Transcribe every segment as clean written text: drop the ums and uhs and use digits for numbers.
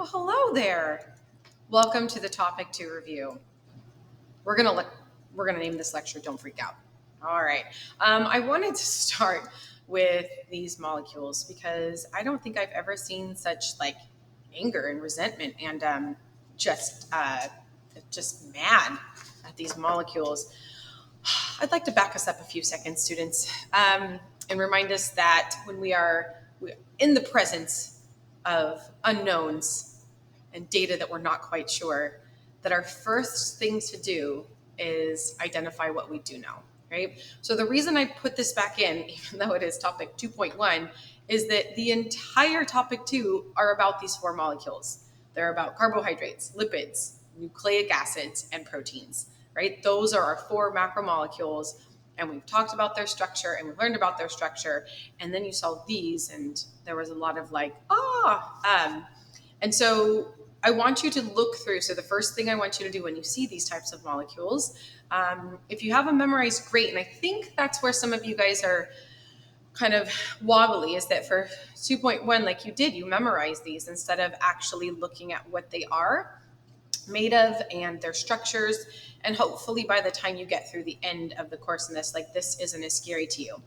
Well, hello there. Welcome to the topic 2 review. We're gonna name this lecture "Don't Freak Out." All right. I wanted to start with these molecules because I don't think I've ever seen such anger and resentment and just just mad at these molecules. I'd like to back us up a few seconds, students, and remind us that when we're in the presence of unknowns and data that we're not quite sure, that our first thing to do is identify what we do know, right? So the reason I put this back in, even though it is topic 2.1, is that the entire topic 2 are about these 4 molecules. They're about carbohydrates, lipids, nucleic acids, and proteins, right? Those are our 4 macromolecules, and we've talked about their structure and we've learned about their structure. And then you saw these, and there was a lot of and so I want you to look through. So the first thing I want you to do when you see these types of molecules, if you have them memorized, great. And I think that's where some of you guys are kind of wobbly, is that for 2.1, like you did, you memorize these instead of actually looking at what they are made of and their structures. And hopefully by the time you get through the end of the course in this, this isn't as scary to you.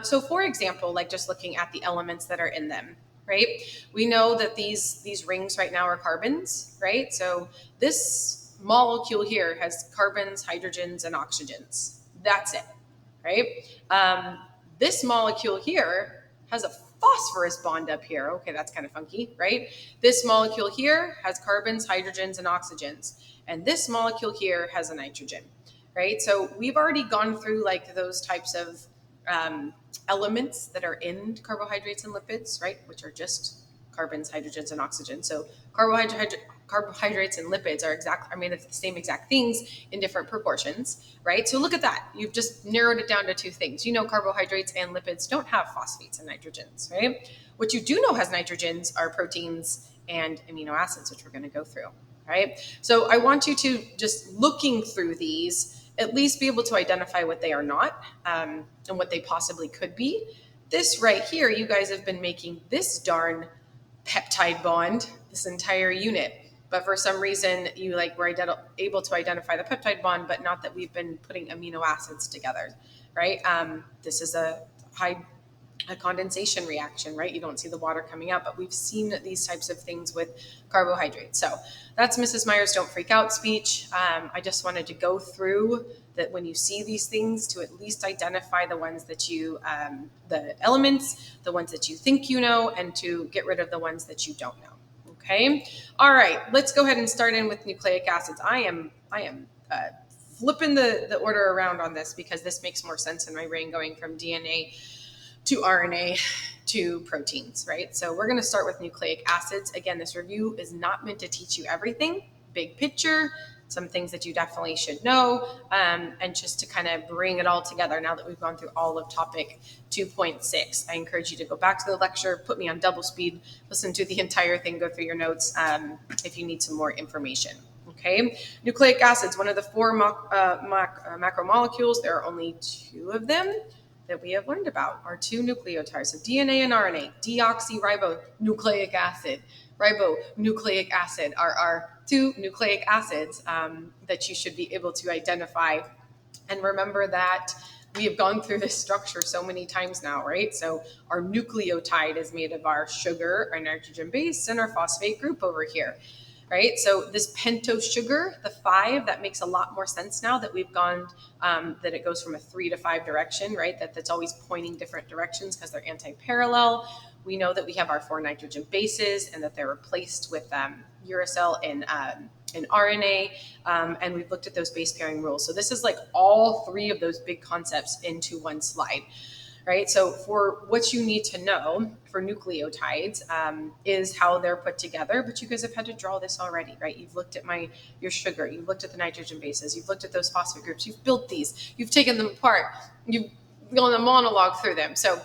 So for example, just looking at the elements that are in them, right? We know that these rings right now are carbons, right? So this molecule here has carbons, hydrogens, and oxygens. That's it, right? This molecule here has a phosphorus bond up here. Okay, that's kind of funky, right? This molecule here has carbons, hydrogens, and oxygens. And this molecule here has a nitrogen, right? So we've already gone through those types of elements that are in carbohydrates and lipids, right? Which are just carbons, hydrogens, and oxygen. So carbohydrates and lipids are it's the same exact things in different proportions, right? So look at that. You've just narrowed it down to 2 things. You know carbohydrates and lipids don't have phosphates and nitrogens, right? What you do know has nitrogens are proteins and amino acids, which we're going to go through, right? So I want you to, just looking through these, at least be able to identify what they are not, and what they possibly could be. This right here, you guys have been making this darn peptide bond this entire unit, but for some reason you were able to identify the peptide bond, but not that we've been putting amino acids together, right? This is a condensation reaction, right? You don't see the water coming out, but we've seen these types of things with carbohydrates. So that's Mrs. Myers' don't freak out speech. I just wanted to go through that when you see these things, to at least identify the ones that you, the elements, the ones that you think you know, and to get rid of the ones that you don't know. Okay. All right. Let's go ahead and start in with nucleic acids. I am flipping the order around on this because this makes more sense in my brain, going from DNA to RNA to proteins, right? So we're going to start with nucleic acids. Again, this review is not meant to teach you everything. Big picture, some things that you definitely should know, and just to kind of bring it all together now that we've gone through all of topic 2.6. I encourage you to go back to the lecture, put me on double speed, listen to the entire thing, go through your notes if you need some more information. Okay, nucleic acids, one of the 4 macromolecules. There are only 2 of them that we have learned about, are 2 nucleotides, so DNA and RNA. Deoxyribonucleic acid, ribonucleic acid are our 2 nucleic acids that you should be able to identify. And remember that we have gone through this structure so many times now, right? So our nucleotide is made of our sugar, our nitrogen base, and our phosphate group over here. Right? So this pentose sugar, the 5, that makes a lot more sense now that we've gone, that it goes from a 3 to 5 direction, right? That's always pointing different directions because they're anti-parallel. We know that we have our 4 nitrogen bases and that they're replaced with uracil in RNA, and we've looked at those base pairing rules. So this is all 3 of those big concepts into one slide. Right. So for what you need to know for nucleotides is how they're put together. But you guys have had to draw this already, right? You've looked at your sugar. You've looked at the nitrogen bases. You've looked at those phosphate groups. You've built these. You've taken them apart. You've gone a monologue through them. So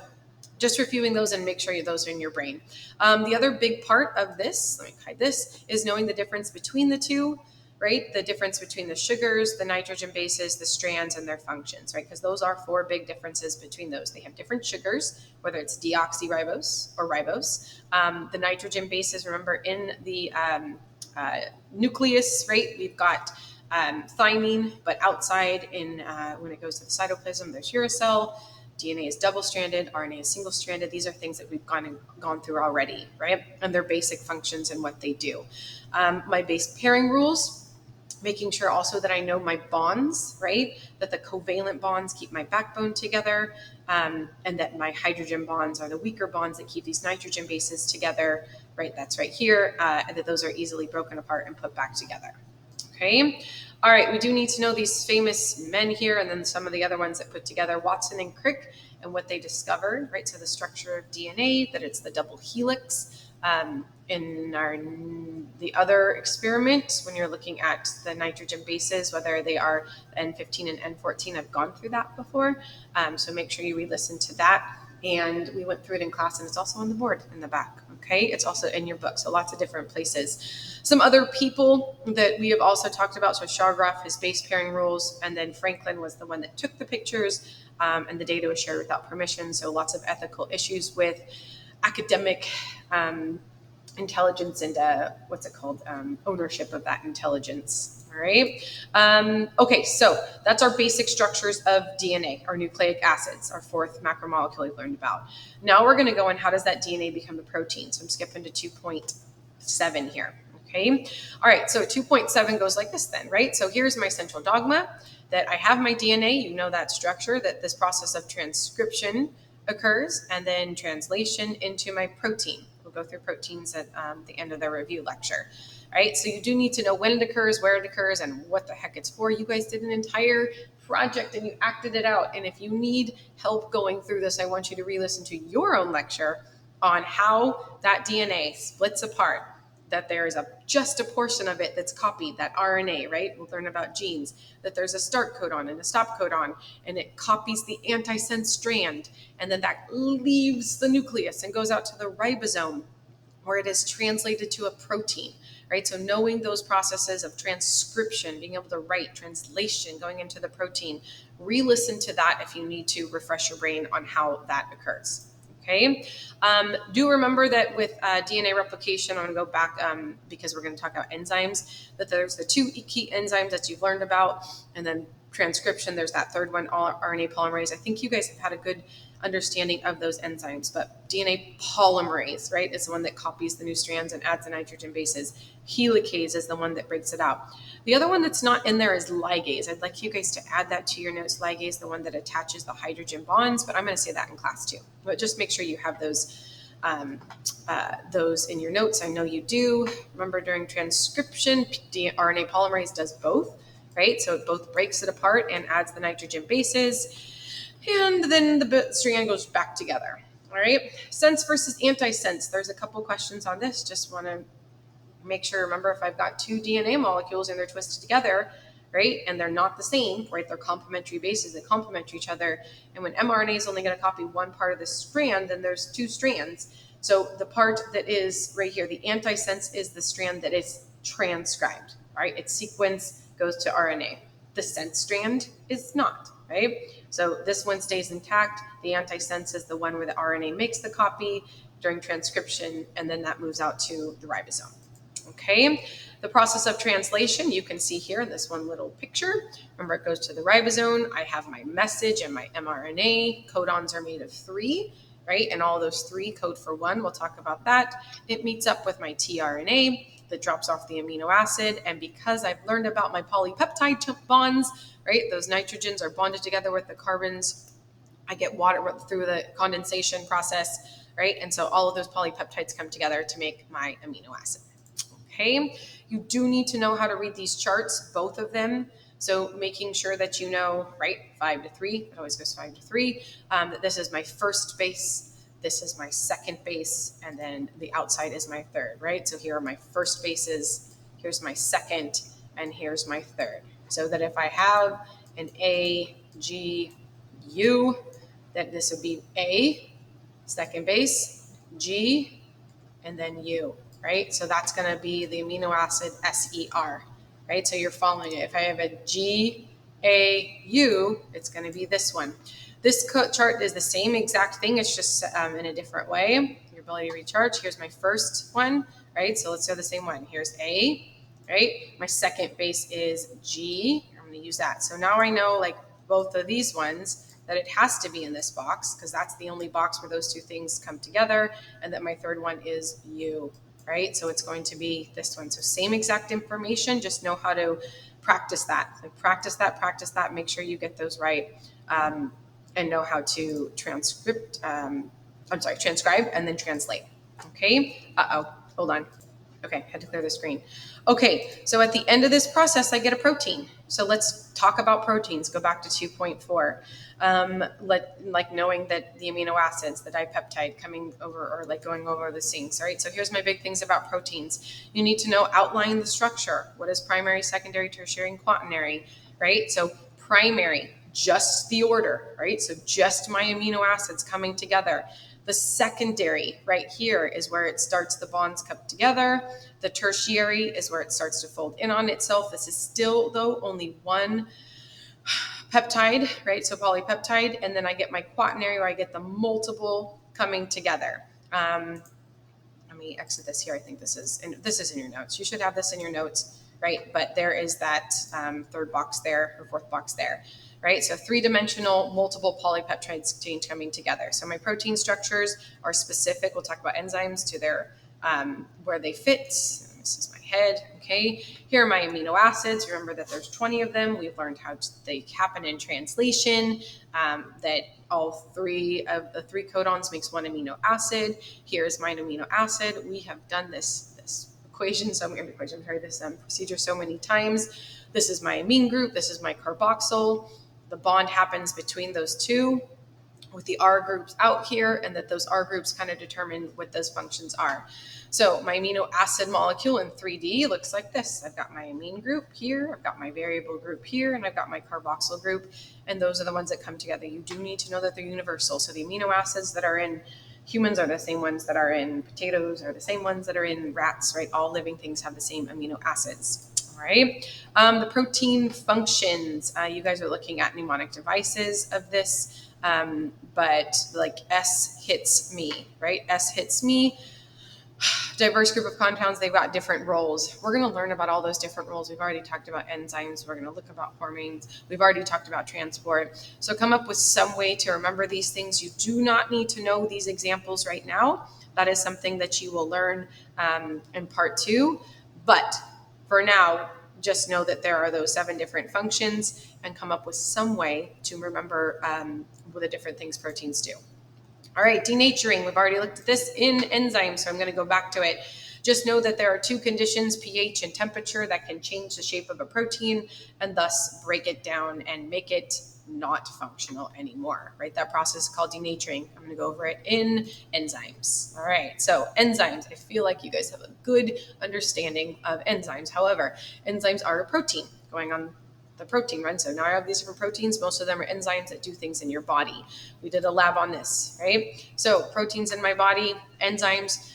just reviewing those and make sure those are in your brain. The other big part of this, let me hide this, is knowing the difference between the 2. right? The difference between the sugars, the nitrogen bases, the strands, and their functions, right? Because those are 4 big differences between those. They have different sugars, whether it's deoxyribose or ribose. The nitrogen bases, remember, in the nucleus, right? We've got thymine, but outside in when it goes to the cytoplasm, there's uracil. DNA is double-stranded, RNA is single-stranded. These are things that we've gone through already, right? And their basic functions and what they do. My base pairing rules, making sure also that I know my bonds, right? That the covalent bonds keep my backbone together, and that my hydrogen bonds are the weaker bonds that keep these nitrogen bases together, right? That's right here, and that those are easily broken apart and put back together. Okay. All right. We do need to know these famous men here, and then some of the other ones that put together Watson and Crick and what they discovered, right? So the structure of DNA, that it's the double helix. In the other experiment, when you're looking at the nitrogen bases, whether they are N15 and N14, I've gone through that before. So make sure you re-listen to that. And we went through it in class, and it's also on the board in the back. Okay, it's also in your book, so lots of different places. Some other people that we have also talked about, so Chargaff, his base pairing rules, and then Franklin was the one that took the pictures, and the data was shared without permission, so lots of ethical issues with academic intelligence and ownership of that intelligence. All right. Okay, so that's our basic structures of DNA, our nucleic acids, our 4th macromolecule we learned about. Now we're going to go on how does that DNA become a protein. So I'm skipping to 2.7 here. Okay. All right. So 2.7 goes like this then, right? So here's my central dogma that I have my DNA. You know that structure, that this process of transcription occurs, and then translation into my protein. We'll go through proteins at the end of the review lecture. All right, so you do need to know when it occurs, where it occurs, and what the heck it's for. You guys did an entire project and you acted it out. And if you need help going through this, I want you to re-listen to your own lecture on how that DNA splits apart, that there is just a portion of it that's copied, that RNA, right? We'll learn about genes, that there's a start codon and a stop codon, and it copies the antisense strand, and then that leaves the nucleus and goes out to the ribosome, where it is translated to a protein, right? So knowing those processes of transcription, being able to write, translation, going into the protein, re-listen to that if you need to refresh your brain on how that occurs. Okay. Do remember that with DNA replication, I'm going to go back because we're going to talk about enzymes, that there's the 2 key enzymes that you've learned about, and then transcription, there's that third one, RNA polymerase. I think you guys have had a good understanding of those enzymes, but DNA polymerase, right, is the one that copies the new strands and adds the nitrogen bases. Helicase is the one that breaks it out. The other one that's not in there is ligase. I'd like you guys to add that to your notes. Ligase, the one that attaches the hydrogen bonds, but I'm going to say that in class too. But just make sure you have those in your notes. I know you do. Remember, during transcription, RNA polymerase does both, right? So it both breaks it apart and adds the nitrogen bases, and then the strand goes back together. All right. Sense versus antisense. There's a couple questions on this. Just want to make sure, remember, if I've got 2 DNA molecules and they're twisted together, right, and they're not the same, right, they're complementary bases that complement each other. And when mRNA is only going to copy one part of the strand, then there's 2 strands. So the part that is right here, the antisense, is the strand that is transcribed, right? Its sequence goes to RNA. The sense strand is not, right? So this one stays intact. The antisense is the one where the RNA makes the copy during transcription, and then that moves out to the ribosome. Okay, the process of translation you can see here in this one little picture. Remember, it goes to the ribosome. I have my message and my mRNA. Codons are made of 3, right? And all those 3 code for 1. We'll talk about that. It meets up with my tRNA that drops off the amino acid. And because I've learned about my polypeptide bonds, right, those nitrogens are bonded together with the carbons. I get water through the condensation process, right? And so all of those polypeptides come together to make my amino acid. Okay, you do need to know how to read these charts, both of them. So making sure that you know, right, 5 to 3, it always goes 5 to 3, that this is my first base, this is my second base, and then the outside is my third, right? So here are my first bases, here's my second, and here's my third. So that if I have an A, G, U, that this would be A, second base, G, and then U. Right? So that's going to be the amino acid SER. right? So you're following it. If I have a GAU, it's going to be this one. This chart is the same exact thing. It's just in a different way. Your ability to recharge. Here's my first one, right? So let's do the same one. Here's A, right? My second base is G. I'm going to use that. So now I know, like, both of these ones, that it has to be in this box because that's the only box where those two things come together, and that my third one is U, right? So it's going to be this one. So same exact information, just know how to practice that. Like practice that, make sure you get those right, and know how to transcribe and then translate. Okay. Hold on. Okay, had to clear the screen. Okay, so at the end of this process, I get a protein. So let's talk about proteins. Go back to 2.4. Like knowing that the amino acids, the dipeptide coming over, or like going over the things, right? So here's my big things about proteins. You need to know, outline the structure. What is primary, secondary, tertiary, and quaternary, right? So primary, just the order, right? So just my amino acids coming together. The secondary right here is where it starts, the bonds come together. The tertiary is where it starts to fold in on itself. This is still, though, only one peptide, right? So polypeptide. And then I get my quaternary, where I get the multiple coming together. Let me exit this here. I think this is in your notes. You should have this in your notes, right? But there is that third box there, or fourth box there, right? So three-dimensional multiple polypeptides chain coming together. So my protein structures are specific. We'll talk about enzymes to their where they fit. This is my head. Okay. Here are my amino acids. Remember that there's 20 of them. We've learned how they happen in translation. That all three of the three codons makes one amino acid. Here's my amino acid. We have done this procedure so many times. This is my amine group. This is my carboxyl. The bond happens between those two, with the R groups out here, and that those R groups kind of determine what those functions are. So my amino acid molecule in 3D looks like this. I've got my amine group here, I've got my variable group here, and I've got my carboxyl group, and those are the ones that come together. You do need to know that they're universal. So the amino acids that are in humans are the same ones that are in potatoes, are the same ones that are in rats, right? All living things have the same amino acids. All right. The protein functions, you guys are looking at mnemonic devices of this. But like S hits me, right? S hits me. Diverse group of compounds, they've got different roles. We're going to learn about all those different roles. We've already talked about enzymes. We're going to look about hormones. We've already talked about transport. So come up with some way to remember these things. You do not need to know these examples right now. That is something that you will learn in part 2. But for now, just know that there are those 7 different functions, and come up with some way to remember what the different things proteins do. All right, denaturing. We've already looked at this in enzymes, so I'm going to go back to it. Just know that there are 2 conditions, pH and temperature, that can change the shape of a protein and thus break it down and make it not functional anymore, right? That process is called denaturing. I'm going to go over it in enzymes. All right, so enzymes. I feel like you guys have a good understanding of enzymes. However, enzymes are a protein going on the protein run. So now I have these different proteins. Most of them are enzymes that do things in your body. We did a lab on this, right? So proteins in my body, enzymes,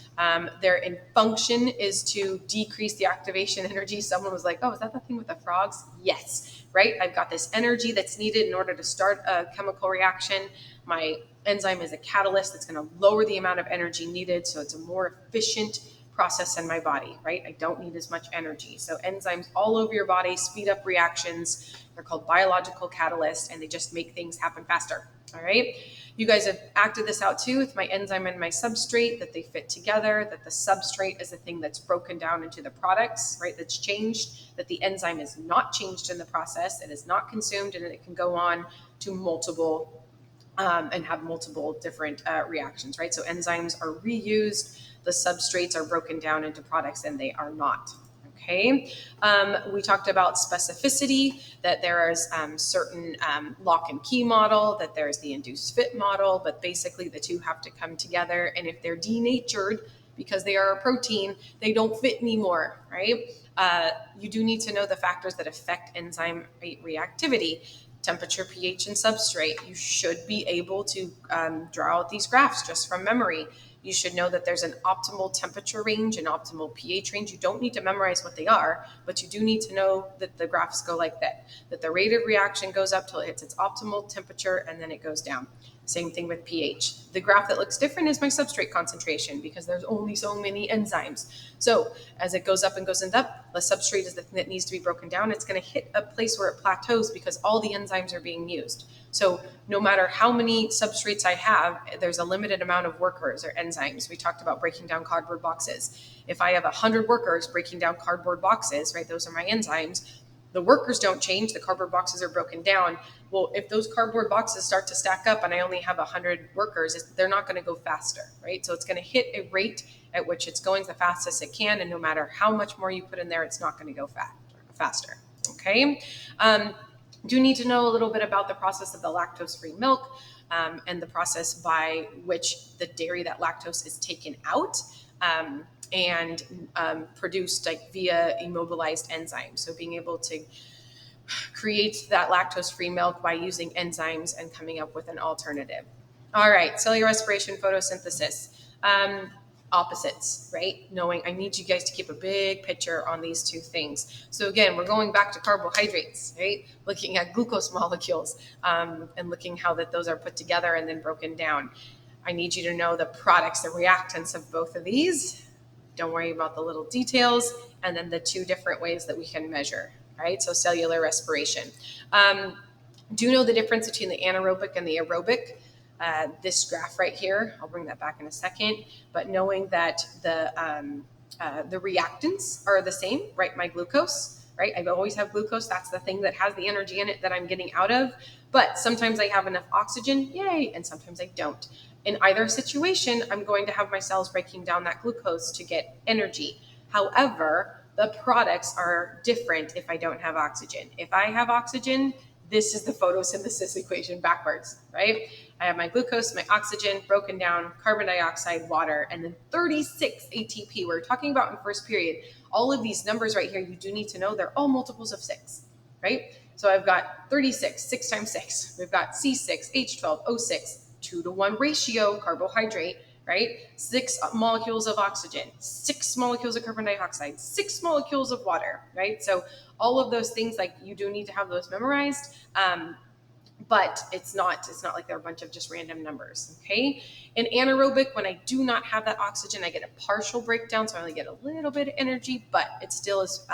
their function is to decrease the activation energy. Someone was like, oh, is that the thing with the frogs? Yes, right? I've got this energy that's needed in order to start a chemical reaction. My enzyme is a catalyst that's going to lower the amount of energy needed, so it's a more efficient process in my body, right? I don't need as much energy. So enzymes all over your body speed up reactions. They're called biological catalysts, and they just make things happen faster. All right. You guys have acted this out too with my enzyme and my substrate, that they fit together, that the substrate is the thing that's broken down into the products, right? That's changed, that the enzyme is not changed in the process. It is not consumed, and it can go on to multiple and have multiple different reactions, right? So enzymes are reused. The substrates are broken down into products, and they are not. Okay. We talked about specificity, that there is certain lock and key model, that there's the induced fit model, but basically the two have to come together. And if they're denatured because they are a protein, they don't fit anymore, right? You do need to know the factors that affect enzyme reactivity. Temperature, pH, and substrate. You should be able to draw out these graphs just from memory. You should know that there's an optimal temperature range, an optimal pH range. You don't need to memorize what they are, but you do need to know that the graphs go like that the rate of reaction goes up till it hits its optimal temperature and then it goes down. Same thing with pH. The graph that looks different is my substrate concentration because there's only so many enzymes. So as it goes up and goes up, the substrate is the thing that needs to be broken down. It's going to hit a place where it plateaus because all the enzymes are being used. So no matter how many substrates I have, there's a limited amount of workers or enzymes. We talked about breaking down cardboard boxes. If I have 100 workers breaking down cardboard boxes, right, those are my enzymes, the workers don't change, the cardboard boxes are broken down. Well, if those cardboard boxes start to stack up and I only have 100 workers, they're not going to go faster, right? So it's going to hit a rate at which it's going the fastest it can, and no matter how much more you put in there, it's not going to go faster, okay? Do need to know a little bit about the process of the lactose-free milk and the process by which the dairy, that lactose, is taken out and produced like via immobilized enzymes. So being able to create that lactose-free milk by using enzymes and coming up with an alternative. All right, cellular respiration, photosynthesis. Opposites, right? Knowing I need you guys to keep a big picture on these two things. So again, we're going back to carbohydrates, right? Looking at glucose molecules and looking how that those are put together and then broken down. I need you to know the products, the reactants of both of these. Don't worry about the little details. And then the two different ways that we can measure, right? So cellular respiration. Do know the difference between the anaerobic and the aerobic. This graph right here, I'll bring that back in a second, but knowing that the reactants are the same, right? My glucose, right? I always have glucose. That's the thing that has the energy in it that I'm getting out of. But sometimes I have enough oxygen, yay, and sometimes I don't. In either situation, I'm going to have my cells breaking down that glucose to get energy. However, the products are different if I don't have oxygen. If I have oxygen, this is the photosynthesis equation backwards, right? I have my glucose, my oxygen broken down, carbon dioxide, water, and then 36 ATP. We're talking about in first period. All of these numbers right here, you do need to know they're all multiples of 6, right? So I've got 36, 6 times 6. We've got C6, H12, O6, 2-to-1 ratio carbohydrate, right? 6 molecules of oxygen, 6 molecules of carbon dioxide, 6 molecules of water, right? So all of those things, like you do need to have those memorized, but it's not like they're a bunch of just random numbers, okay? In anaerobic, when I do not have that oxygen, I get a partial breakdown, so I only get a little bit of energy, but it still is,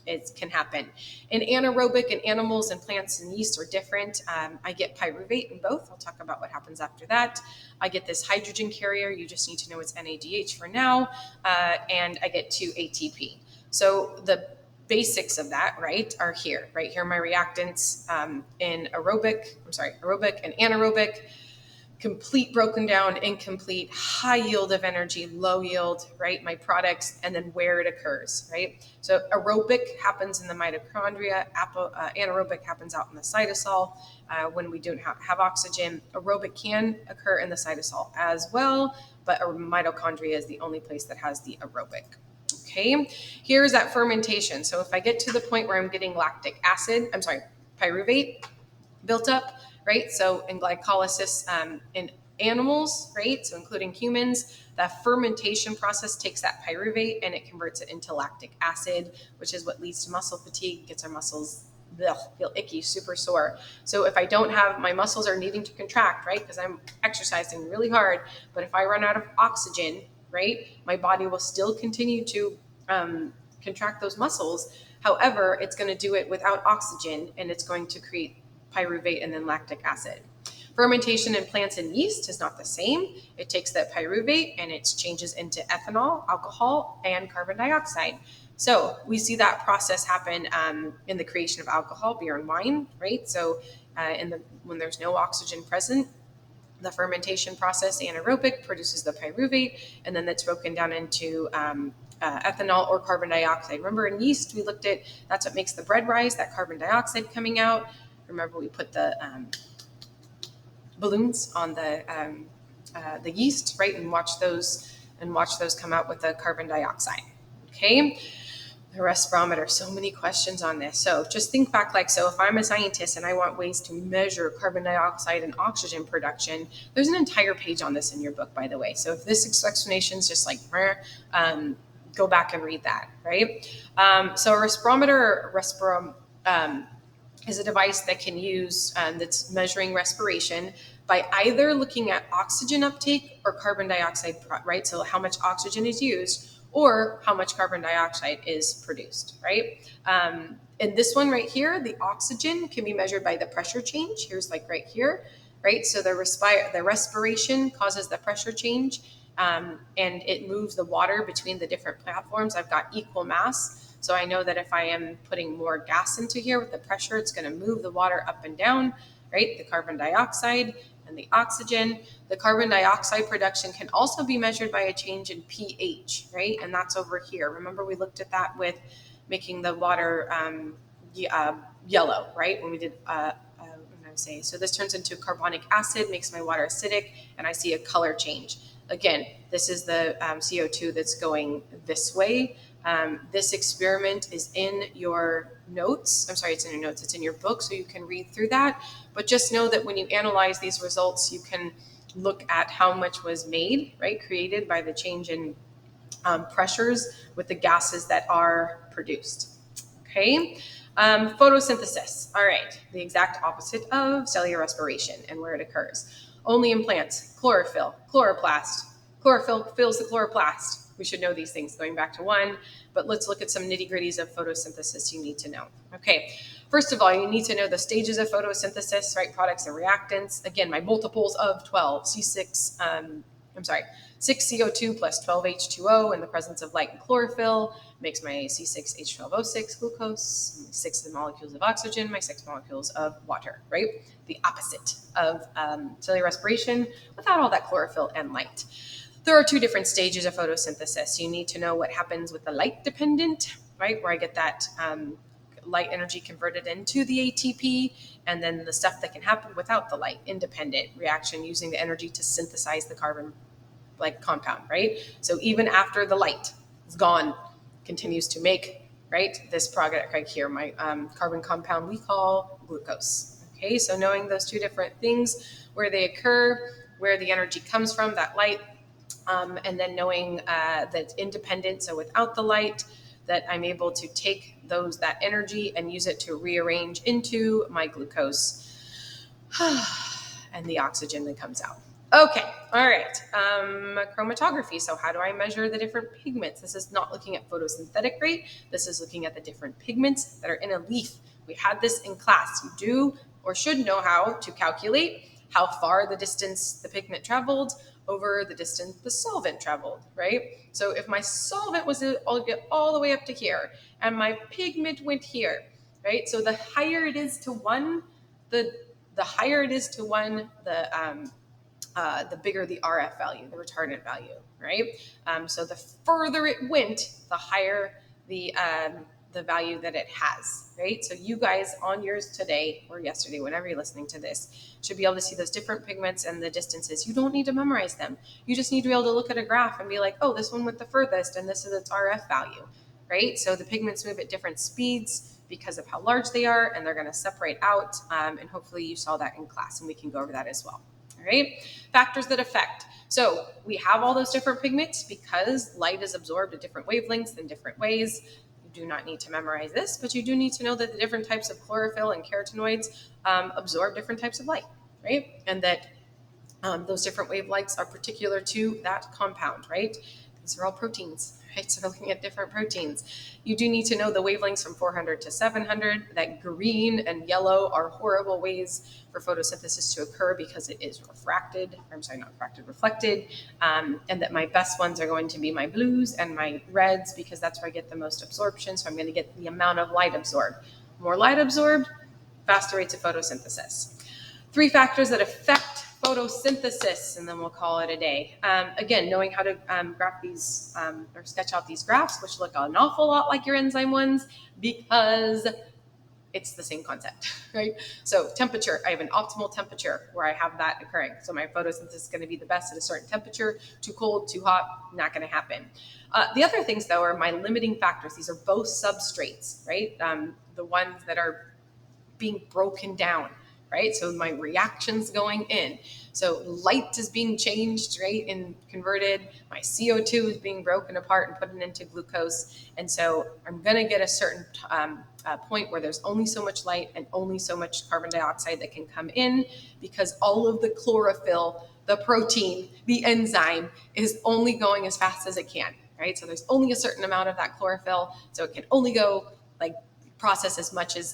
it can happen. In anaerobic, and animals and plants and yeast are different. I get pyruvate in both. I'll talk about what happens after that. I get this hydrogen carrier. You just need to know it's NADH for now. And I get 2 ATP. So the basics of that, right, are here. Right here, my reactants in aerobic and anaerobic. Complete broken down, incomplete, high yield of energy, low yield, right? My products, and then where it occurs, right? So aerobic happens in the mitochondria, anaerobic happens out in the cytosol when we don't have oxygen. Aerobic can occur in the cytosol as well, but mitochondria is the only place that has the aerobic. Okay, here's that fermentation. So if I get to the point where I'm getting pyruvate built up, right? So in glycolysis in animals, right? So including humans, that fermentation process takes that pyruvate and it converts it into lactic acid, which is what leads to muscle fatigue, gets our muscles feel icky, super sore. So if I don't have, my muscles are needing to contract, right? Because I'm exercising really hard. But if I run out of oxygen, right, my body will still continue to contract those muscles. However, it's going to do it without oxygen and it's going to create pyruvate and then lactic acid. Fermentation in plants and yeast is not the same. It takes that pyruvate and it changes into ethanol, alcohol, and carbon dioxide. So we see that process happen in the creation of alcohol, beer and wine, right? So when there's no oxygen present, the fermentation process, anaerobic, produces the pyruvate, and then that's broken down into ethanol or carbon dioxide. Remember in yeast, we looked at, that's what makes the bread rise, that carbon dioxide coming out. Remember we put the balloons on the yeast, right, and watch those come out with the carbon dioxide. Okay, The respirometer, so many questions on this. So just think back, like, so if I'm a scientist and I want ways to measure carbon dioxide and oxygen production, there's an entire page on this in your book, by the way. So if this explanation is just like, go back and read that, right? So a respirometer, is a device that can use, that's measuring respiration by either looking at oxygen uptake or carbon dioxide, right? So how much oxygen is used or how much carbon dioxide is produced, right? In this one right here, the oxygen can be measured by the pressure change. Here's like right here, right? So the respiration causes the pressure change, and it moves the water between the different platforms. I've got equal mass. So I know that if I am putting more gas into here with the pressure, it's going to move the water up and down, right? The carbon dioxide and the oxygen. The carbon dioxide production can also be measured by a change in pH, right? And that's over here. Remember, we looked at that with making the water yellow, right? When we did, so this turns into carbonic acid, makes my water acidic, and I see a color change. Again, this is the CO2 that's going this way. This experiment is in your notes. I'm sorry, it's in your notes. It's in your book, so you can read through that. But just know that when you analyze these results, you can look at how much was made, right, created by the change in pressures with the gases that are produced. Okay. Photosynthesis. All right. The exact opposite of cellular respiration and where it occurs. Only in plants. Chlorophyll, chloroplast. Chlorophyll fills the chloroplast. We should know these things going back to one, but let's look at some nitty gritties of photosynthesis you need to know. Okay. First of all, you need to know the stages of photosynthesis, right? Products and reactants. Again, my multiples of 12, 6 CO2 plus 12 H2O in the presence of light and chlorophyll makes my C6H12O6 glucose, my 6 molecules of oxygen, my 6 molecules of water, right? The opposite of cellular respiration without all that chlorophyll and light. There are two different stages of photosynthesis. You need to know what happens with the light dependent, right? Where I get that light energy converted into the ATP, and then the stuff that can happen without the light, independent reaction using the energy to synthesize the carbon like compound, right? So even after the light is gone, continues to make, right, this product right here, my carbon compound we call glucose. Okay, so knowing those two different things, where they occur, where the energy comes from, that light, and then knowing that independent, so without the light, that I'm able to take that energy and use it to rearrange into my glucose and the oxygen that comes out. Okay, all right. Chromatography. So how do I measure the different pigments? This is not looking at photosynthetic rate. This is looking at the different pigments that are in a leaf. We had this in class. You do or should know how to calculate how far the distance the pigment traveled over the distance the solvent traveled, right? So if my solvent was all the way up to here and my pigment went here, right? So the higher it is to one, the bigger the RF value, the retardant value, right? So the further it went, the higher the value that it has, right? So you guys on yours today or yesterday, whenever you're listening to this, should be able to see those different pigments and the distances. You don't need to memorize them. You just need to be able to look at a graph and be like, oh, this one went the furthest and this is its RF value, right? So the pigments move at different speeds because of how large they are, and they're going to separate out. And hopefully you saw that in class, and we can go over that as well. All right. Factors that affect. So we have all those different pigments because light is absorbed at different wavelengths in different ways. You do not need to memorize this, but you do need to know that the different types of chlorophyll and carotenoids absorb different types of light, right? And that those different wavelengths are particular to that compound, right? These are all proteins, right? So looking at different proteins. You do need to know the wavelengths from 400 to 700. That green and yellow are horrible ways for photosynthesis to occur because it is refracted. Reflected. And that my best ones are going to be my blues and my reds because that's where I get the most absorption. So I'm going to get the amount of light absorbed. More light absorbed, faster rates of photosynthesis. 3 factors that affect photosynthesis, and then we'll call it a day. Again, knowing how to graph these or sketch out these graphs, which look an awful lot like your enzyme ones, because it's the same concept, right? So temperature, I have an optimal temperature where I have that occurring. So my photosynthesis is going to be the best at a certain temperature. Too cold, too hot, not going to happen. The other things, though, are my limiting factors. These are both substrates, right? The ones that are being broken down, right? So my reactions going in. So light is being changed, right, and converted. My CO2 is being broken apart and put into glucose. And so I'm going to get a certain point where there's only so much light and only so much carbon dioxide that can come in, because all of the chlorophyll, the protein, the enzyme is only going as fast as it can, right? So there's only a certain amount of that chlorophyll. So it can only go like process as much as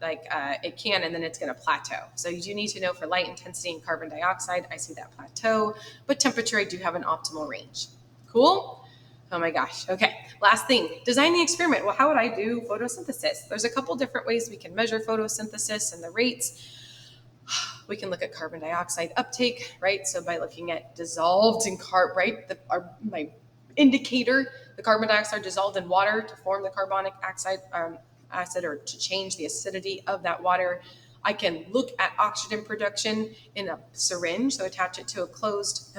it can, and then it's going to plateau. So you do need to know for light intensity and carbon dioxide, I see that plateau, but temperature, I do have an optimal range. Cool? Oh my gosh. Okay. Last thing, design the experiment. Well, how would I do photosynthesis? There's a couple different ways we can measure photosynthesis and the rates. We can look at carbon dioxide uptake, right? So by looking at dissolved in carb, right? My indicator, the carbon dioxide dissolved in water to form the carbonic acid or to change the acidity of that water. I can look at oxygen production in a syringe, so attach it to a closed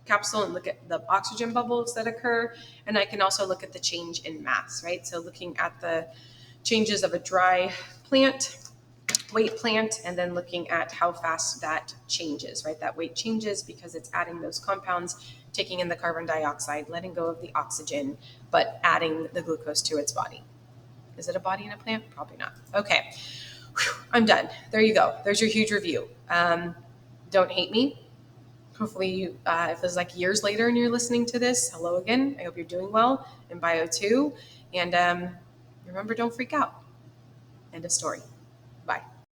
capsule and look at the oxygen bubbles that occur. And I can also look at the change in mass, right? So looking at the changes of a dry plant, weight plant, and then looking at how fast that changes, right? That weight changes because it's adding those compounds, taking in the carbon dioxide, letting go of the oxygen, but adding the glucose to its body. Is it a body in a plant? Probably not. Okay. Whew, I'm done. There you go. There's your huge review. Don't hate me. Hopefully, if it's like years later and you're listening to this, hello again. I hope you're doing well in bio too. And remember, don't freak out. End of story.